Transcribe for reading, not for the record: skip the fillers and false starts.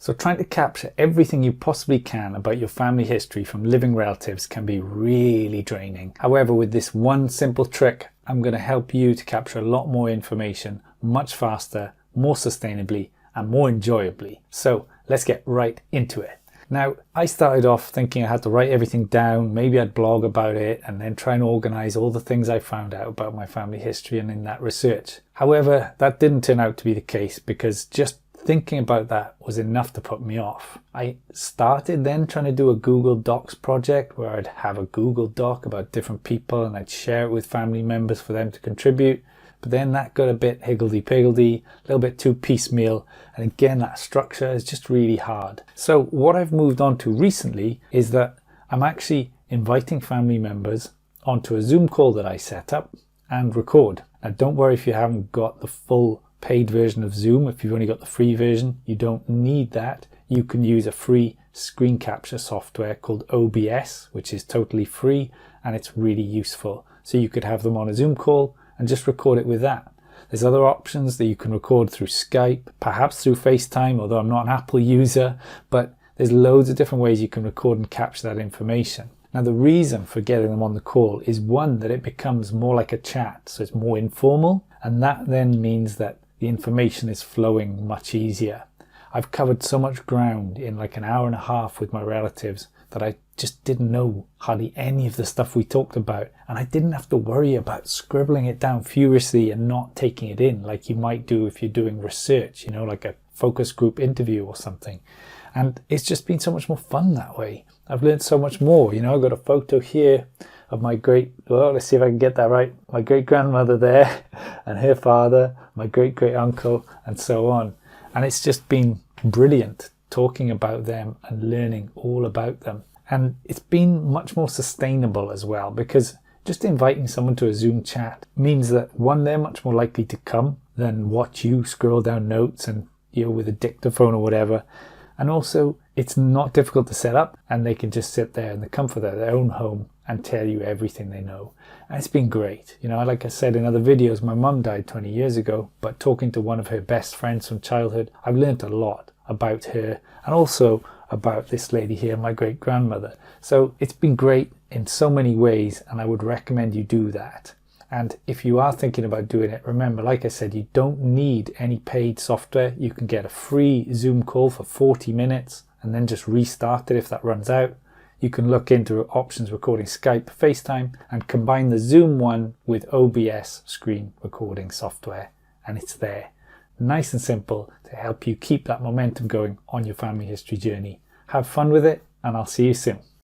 So trying to capture everything you possibly can about your family history from living relatives can be really draining. However, with this one simple trick, I'm going to help you to capture a lot more information much faster, more sustainably, and more enjoyably. So let's get right into it. Now, I started off thinking I had to write everything down, maybe I'd blog about it, and then try and organize all the things I found out about my family history and in that research. However, that didn't turn out to be the case because just thinking about that was enough to put me off. I started then trying to do a Google Docs project where I'd have a Google Doc about different people and I'd share it with family members for them to contribute. But then that got a bit higgledy-piggledy, a little bit too piecemeal. And again, that structure is just really hard. So what I've moved on to recently is that I'm actually inviting family members onto a Zoom call that I set up and record. Now, don't worry if you haven't got the full paid version of Zoom. If you've only got the free version, you don't need that. You can use a free screen capture software called OBS, which is totally free and it's really useful. So you could have them on a Zoom call and just record it with that. There's other options that you can record through Skype, perhaps through FaceTime, although I'm not an Apple user, but there's loads of different ways you can record and capture that information. Now, the reason for getting them on the call is one, that it becomes more like a chat, so it's more informal, and that then means that the information is flowing much easier. I've covered so much ground in like an hour and a half with my relatives that I just didn't know hardly any of the stuff we talked about, and I didn't have to worry about scribbling it down furiously and not taking it in like you might do if you're doing research, you know, like a focus group interview or something. And it's just been so much more fun that way. I've learned so much more. You know, I've got a photo here of my let's see if I can get that right, my great-grandmother there and her father, my great-great-uncle, and so on. And it's just been brilliant talking about them and learning all about them. And it's been much more sustainable as well, because just inviting someone to a Zoom chat means that, one, they're much more likely to come than watch you scroll down notes and, you know, with a dictaphone or whatever. And also, it's not difficult to set up, and they can just sit there in the comfort of their own home and tell you everything they know. And it's been great. You know, like I said in other videos, my mum died 20 years ago, but talking to one of her best friends from childhood, I've learned a lot about her and also about this lady here, my great-grandmother. So it's been great in so many ways, and I would recommend you do that. And if you are thinking about doing it, remember, like I said, you don't need any paid software. You can get a free Zoom call for 40 minutes and then just restart it if that runs out. You can look into options recording Skype, FaceTime, and combine the Zoom one with OBS screen recording software, and it's there. Nice and simple to help you keep that momentum going on your family history journey. Have fun with it, and I'll see you soon.